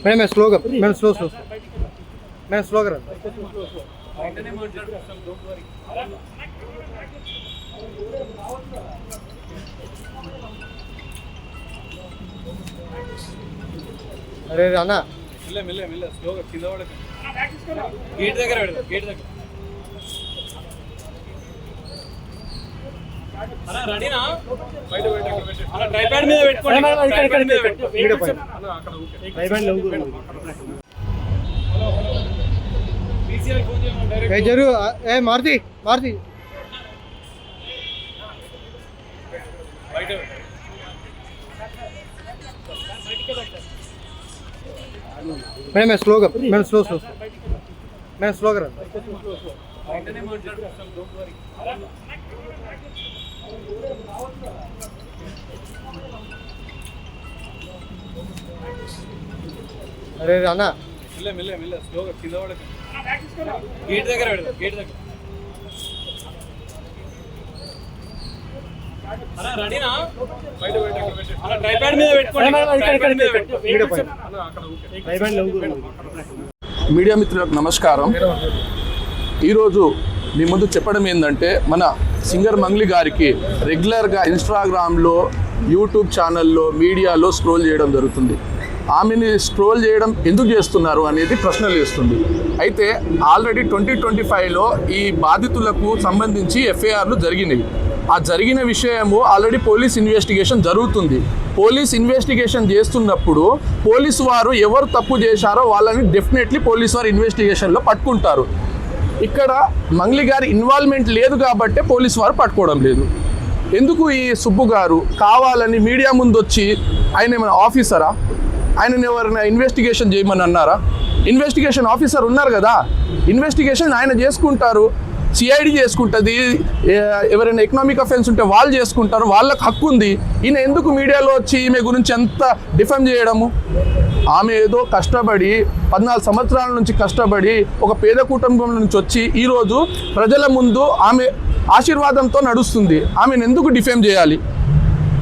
मैं स्लो कर मैं स्लो स्लो मैं स्लो कर अरे राना मिले स्लो కింద పడక గేట్ దగ్గర పెడదాం గేట్ దగ్గర అన్న రెడీనా బయట పెట్టండి అన్న ట్రైపాడ్ మీద పెట్టుకోండి ట్రైపాడ్ మీద పెట్టుకోండి వీడియో పైన అన్న అక్కడ ఓకే ట్రైపాడ్ లో హలో పీసీఆర్ ఫోన్ చేయమని డైరెక్ట్ ఏ జరు ఏ మారుతి బయట मैं स्लो कर मैं स्लो कर బయటనే మాట్లాడుకుంటాం డోంట్ వరీ अरे राना మిల్లే స్లోగా కింద పడక గేట్ దగ్గర పెడదాం గేట్ దగ్గర అన్న రెడీనా బయట పెట్టండి అన్న ట్రైపాడ్ మీద పెట్టుకోండి ట్రైపాడ్ మీద పెట్టుకోండి వీడియో పైన అన్న అక్కడ ఓకే ట్రైపాడ్ లో మీడియా మిత్రులకు నమస్కారం. ఈరోజు మీ ముందు చెప్పడం ఏంటంటే మన సింగర్ మంగ్లీ గారికి రెగ్యులర్గా ఇన్స్టాగ్రామ్లో యూట్యూబ్ ఛానల్లో మీడియాలో స్క్రోల్ చేయడం జరుగుతుంది. ఆమెని స్క్రోల్ చేయడం ఎందుకు చేస్తున్నారు అనేది ప్రశ్నలు వేస్తుంది. అయితే ఆల్రెడీ 2025లో ఈ బాధితులకు సంబంధించి ఎఫ్ఐఆర్లు జరిగినవి. ఆ జరిగిన విషయము ఆల్రెడీ పోలీస్ ఇన్వెస్టిగేషన్ జరుగుతుంది. పోలీస్ ఇన్వెస్టిగేషన్ చేస్తున్నప్పుడు పోలీసు వారు ఎవరు తప్పు చేశారో వాళ్ళని డెఫినెట్లీ పోలీసు వారు ఇన్వెస్టిగేషన్లో పట్టుకుంటారు. ఇక్కడ మంగ్లీ గారి ఇన్వాల్వ్మెంట్ లేదు కాబట్టే పోలీసు వారు పట్టుకోవడం లేదు. ఎందుకు ఈ సుబ్బు గారు కావాలని మీడియా ముందు వచ్చి ఆయన ఏమైనా ఆఫీసరా? ఆయనని ఎవరైనా ఇన్వెస్టిగేషన్ చేయమని అన్నారా? ఇన్వెస్టిగేషన్ ఆఫీసర్ ఉన్నారు కదా, ఇన్వెస్టిగేషన్ ఆయన చేసుకుంటారు, సిఐడి చేసుకుంటుంది. ఎవరైనా ఎకనామిక్ అఫెన్స్ ఉంటే వాళ్ళు చేసుకుంటారు, వాళ్ళకి హక్కు ఉంది. ఈయన ఎందుకు మీడియాలో వచ్చి ఈమె గురించి ఎంత డిఫెమ్ చేయడము? ఆమె ఏదో కష్టపడి 14 సంవత్సరాల నుంచి కష్టపడి ఒక పేద కుటుంబం నుంచి వచ్చి ఈరోజు ప్రజల ముందు ఆమె ఆశీర్వాదంతో నడుస్తుంది. ఆమెను ఎందుకు డిఫేమ్ చేయాలి?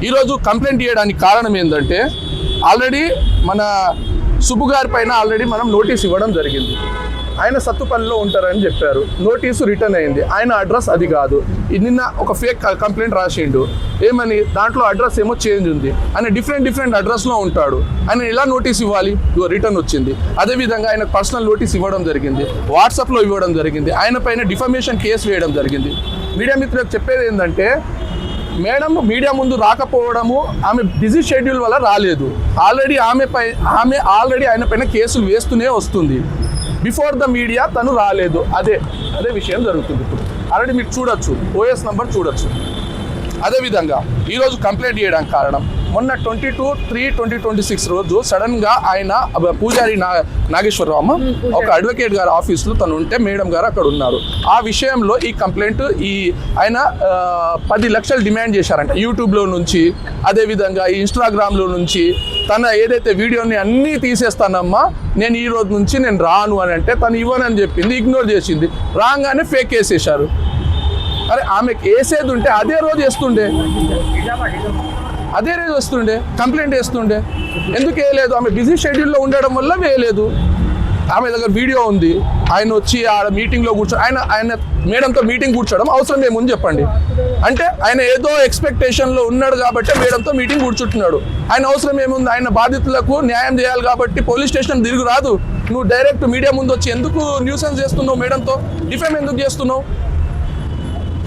ఈరోజు కంప్లైంట్ చేయడానికి కారణం ఏంటంటే ఆల్రెడీ మన సుబ్బు గారి పైన ఆల్రెడీ మనం నోటీస్ ఇవ్వడం జరిగింది. ఆయన సత్తుపల్లిలో ఉంటారని చెప్పారు. నోటీసు రిటర్న్ అయింది. ఆయన అడ్రస్ అది కాదు. నిన్న ఒక ఫేక్ కంప్లైంట్ రాసిండు. ఏమని? దాంట్లో అడ్రస్ ఏమో చేంజ్ ఉంది. ఆయన డిఫరెంట్ అడ్రస్లో ఉంటాడు. ఆయన ఎలా నోటీస్ ఇవ్వాలి? రిటర్న్ వచ్చింది. అదేవిధంగా ఆయన పర్సనల్ నోటీస్ ఇవ్వడం జరిగింది, వాట్సాప్లో ఇవ్వడం జరిగింది. ఆయన పైన డిఫమేషన్ కేసు వేయడం జరిగింది. మీడియా మిత్రులకు చెప్పేది ఏంటంటే మేడం మీడియా ముందు రాకపోవడము ఆమె బిజీ షెడ్యూల్ వల్ల రాలేదు. ఆల్రెడీ ఆమె ఆల్రెడీ ఆయన పైన కేసులు వేస్తూనే వస్తుంది. బిఫోర్ ద మీడియా తను రాలేదు. అదే విషయం జరుగుతుంది. ఇప్పుడు ఆల్రెడీ మీరు చూడొచ్చు, ఓఎస్ నంబర్ చూడొచ్చు. అదేవిధంగా ఈరోజు కంప్లైంట్ చేయడానికి కారణం మొన్న 22/3/2026 రోజు సడన్గా ఆయన పూజారి నాగేశ్వరరావు ఒక అడ్వకేట్ గారి ఆఫీస్లో తను ఉంటే మేడం గారు అక్కడ ఉన్నారు. ఆ విషయంలో ఈ కంప్లైంట్ ఆయన 10 లక్షలు డిమాండ్ చేశారంట యూట్యూబ్లో నుంచి, అదేవిధంగా ఈ ఇన్స్టాగ్రామ్లో నుంచి. తన ఏదైతే వీడియోని అన్నీ తీసేస్తానమ్మా, నేను ఈ రోజు నుంచి నేను రాను అని అంటే తను ఇవ్వనని చెప్పింది, ఇగ్నోర్ చేసింది. రాగానే ఫేక్ వేసేశారు. అరే ఆమెకు వేసేది ఉంటే అదే రోజు వేస్తుండే, కంప్లైంట్ వేస్తుండే. ఎందుకు వేయలేదు? ఆమె బిజీ షెడ్యూల్లో ఉండడం వల్ల వేయలేదు. ఆమె దగ్గర వీడియో ఉంది. ఆయన వచ్చి ఆడ మీటింగ్లో ఆయన మేడంతో మీటింగ్ కూర్చోవడం అవసరం ఏముంది చెప్పండి? అంటే ఆయన ఏదో ఎక్స్పెక్టేషన్లో ఉన్నాడు కాబట్టి మేడంతో మీటింగ్ కూర్చుంటున్నాడు. ఆయన అవసరం ఏముంది? ఆయన బాధితులకు న్యాయం చేయాలి కాబట్టి పోలీస్ స్టేషన్ తిరిగి రాదు. నువ్వు డైరెక్ట్ మీడియా ముందు వచ్చి ఎందుకు న్యూసెన్స్ చేస్తున్నావు? మేడంతో డిఫేమ్ ఎందుకు చేస్తున్నావు?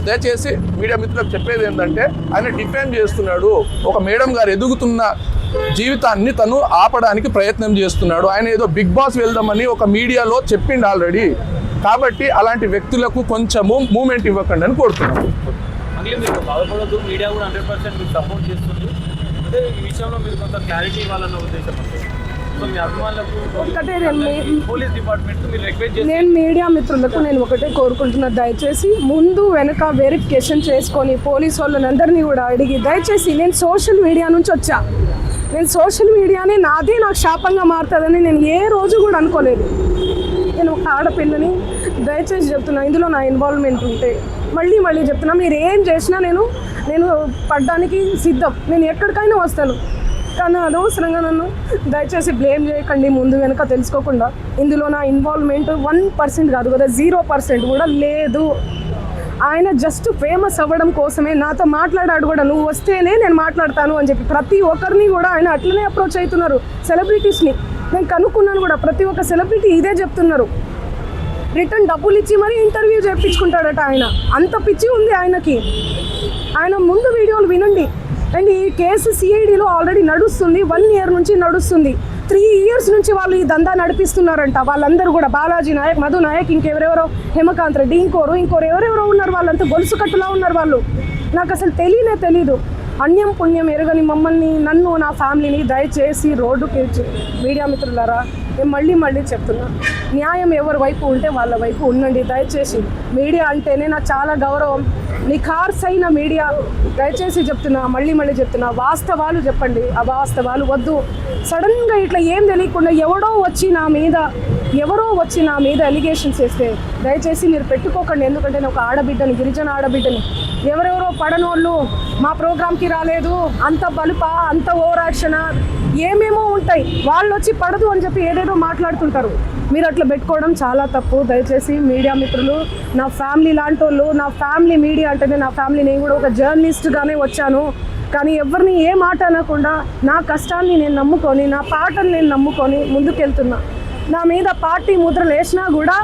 దయచేసి మీడియా మిత్రులకు చెప్పేది ఏంటంటే ఆయన డిఫెండ్ చేస్తున్నాడు. ఒక మేడం గారు ఎదుగుతున్న జీవితాన్ని తను ఆపడానికి ప్రయత్నం చేస్తున్నాడు. ఆయన ఏదో బిగ్ బాస్ వెళ్దామని ఒక మీడియాలో చెప్పిండు ఆల్రెడీ. కాబట్టి అలాంటి వ్యక్తులకు కొంచెము మూమెంట్ ఇవ్వకండి అని కోరుతున్నాను. మీడియా కూడా 100% మీకు సపోర్ట్ చేస్తుంది. అంటే ఈ విషయంలో మీరు కొంత క్లారిటీ ఇవ్వాలన్న ఉద్దేశం అంటే నేను మీడియా మిత్రులకు నేను ఒకటే కోరుకుంటున్నా, దయచేసి ముందు వెనక వెరిఫికేషన్ చేసుకొని పోలీసు వాళ్ళని అందరినీ కూడా అడిగి, దయచేసి నేను సోషల్ మీడియా నుంచి వచ్చా, నేను సోషల్ మీడియానే నాకు శాపంగా మారుతుందని నేను ఏ రోజు కూడా అనుకోలేదు. నేను ఒక ఆడపిల్లని దయచేసి చెప్తున్నా, ఇందులో నా ఇన్వాల్వ్మెంట్ ఉంటే మళ్ళీ చెప్తున్నా, మీరు ఏం చేసినా నేను పడ్డానికి సిద్ధం. నేను ఎక్కడికైనా వస్తాను. కానీ అనవసరంగా నన్ను దయచేసి బ్లేమ్ చేయకండి ముందు వెనుక తెలుసుకోకుండా. ఇందులో నా ఇన్వాల్వ్మెంట్ 1% కాదు కదా, 0% కూడా లేదు. ఆయన జస్ట్ ఫేమస్ అవ్వడం కోసమే నాతో మాట్లాడాడు కూడా, నువ్వు వస్తేనే నేను మాట్లాడతాను అని చెప్పి. ప్రతి ఒక్కరిని కూడా ఆయన అట్లనే అప్రోచ్ అవుతున్నారు, సెలబ్రిటీస్ని. నేను కనుక్కున్నాను కూడా, ప్రతి ఒక్క సెలబ్రిటీ ఇదే చెప్తున్నారు. రిటర్న్ డబ్బులు ఇచ్చి మరీ ఇంటర్వ్యూ చేయించుకుంటాడట ఆయన. అంత పిచ్చి ఉంది ఆయనకి. ఆయన ముందు వీడియోలు వినండి. అండ్ ఈ కేసు సిఐడిలో ఆల్రెడీ నడుస్తుంది, 1 year నుంచి నడుస్తుంది. 3 years నుంచి వాళ్ళు ఈ దందా నడిపిస్తున్నారంట. వాళ్ళందరూ కూడా బాలాజీ నాయక్, మధు నాయక్, ఇంకెవరెవరో, హేమకాంత్ రెడ్డి, ఇంకోరు ఎవరెవరో ఉన్నారు. వాళ్ళంతా గొలుసు కట్టులా ఉన్నారు వాళ్ళు. నాకు అసలు తెలీదు. అన్యం పుణ్యం ఎరగని మమ్మల్ని, నన్ను, నా ఫ్యామిలీని దయచేసి రోడ్డుకి మీడియా మిత్రులారా నేను మళ్ళీ చెప్తున్నా, న్యాయం ఎవరి వైపు ఉంటే వాళ్ళ వైపు ఉండండి దయచేసి. మీడియా అంటేనే నాకు చాలా గౌరవం, నిఖార్సైన మీడియా. దయచేసి చెప్తున్నా, మళ్ళీ చెప్తున్నా, వాస్తవాలు చెప్పండి, అవాస్తవాలు వద్దు. సడన్గా ఇట్లా ఏం తెలియకుండా ఎవరో వచ్చి నా మీద ఎలిగేషన్స్ వేస్తే దయచేసి మీరు పెట్టుకోకండి. ఎందుకంటే నేను ఒక ఆడబిడ్డని, గిరిజన ఆడబిడ్డని. ఎవరెవరో పడనోళ్ళు మా ప్రోగ్రామ్కి రాలేదు, అంత బలుపా, అంత ఓవర్ యాక్షన్, ఏమేమో ఉంటాయి. వాళ్ళు వచ్చి పడదు అని చెప్పి ఏదేదో మాట్లాడుతుంటారు. మీరు అట్లా పెట్టుకోవడం చాలా తప్పు. దయచేసి మీడియా మిత్రులు, నా ఫ్యామిలీ లాంటి వాళ్ళు, నా ఫ్యామిలీ మీడియా అంటేనే నా ఫ్యామిలీ. నేను కూడా ఒక జర్నలిస్ట్గానే వచ్చాను, కానీ ఎవరిని ఏ మాట అనకుండా నా కష్టాన్ని నేను నమ్ముకొని, నా పాటను నేను నమ్ముకొని ముందుకెళ్తున్నా. నా మీద పార్టీ ముద్రలు వేసినా కూడా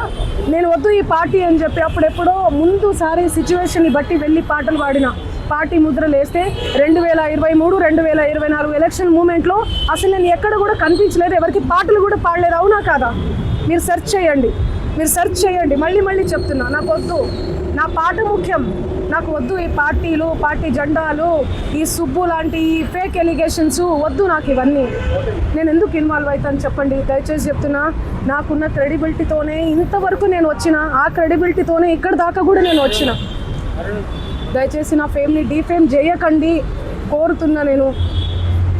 నేను వద్దు ఈ పార్టీ అని చెప్పి అప్పుడెప్పుడో ముందుసారి సిచ్యువేషన్ని బట్టి వెళ్ళి పాటలు పాడిన. పార్టీ ముద్రలు వేస్తే 2023, 2024 ఎలక్షన్ మూమెంట్లో అసలు నేను ఎక్కడ కూడా కనిపించలేదు, ఎవరికి పాటలు కూడా పాడలేదు. అవునా కాదా? మీరు సెర్చ్ చేయండి. మళ్ళీ చెప్తున్నా, నాకు వద్దు, నా పాట ముఖ్యం. నాకు వద్దు ఈ పార్టీలు, పార్టీ జెండాలు, ఈ సుబ్బు లాంటి ఈ ఫేక్ ఎలిగేషన్స్ వద్దు నాకు ఇవన్నీ. నేను ఎందుకు ఇన్వాల్వ్ అవుతాను చెప్పండి. దయచేసి చెప్తున్నా, నాకున్న క్రెడిబిలిటీతోనే ఇంతవరకు నేను వచ్చిన, ఆ క్రెడిబిలిటీతోనే ఇక్కడ దాకా కూడా నేను వచ్చిన. దయచేసి నా ఫేమ్ని డీఫేమ్ చేయకండి కోరుతున్నా నేను,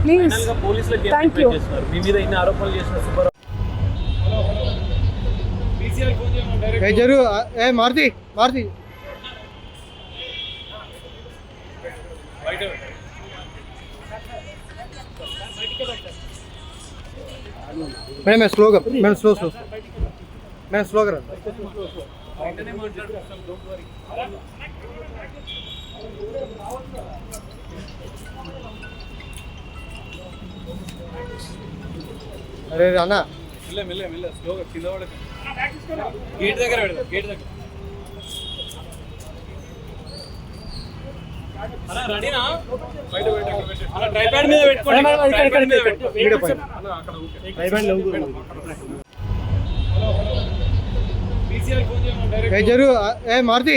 ప్లీజ్. Thank you. జరుగు మారుతి మేడం స్లోగా రండి. అరే అన్న మెల్ల స్లోగా కింద పడక. గేట్ దగ్గర పెడదాం, గేట్ దగ్గర. అలా రెడీనా? బయట అలా ట్రైపాడ్ మీద పెట్టుకోండి. పీసీఆర్ ఫోన్ చేయమని డైరెక్ట్. జరుగు మారుతి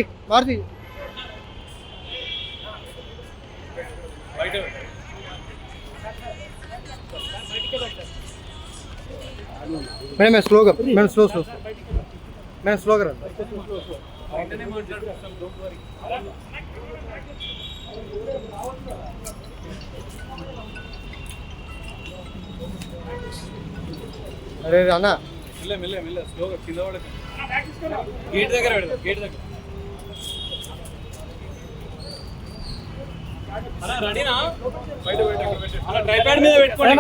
బయట మేడం స్లోగా రండి. బయటనే మాట్లాడుతాం, డోంట్ వరీ. అరే అన్న మెల్ల స్లోగా కింద పడక. గేట్ దగ్గర పెడదాం, గేట్ దగ్గర. అలా రెడీనా? బయట అలా ట్రైపాడ్ మీద పెట్టుకోండి.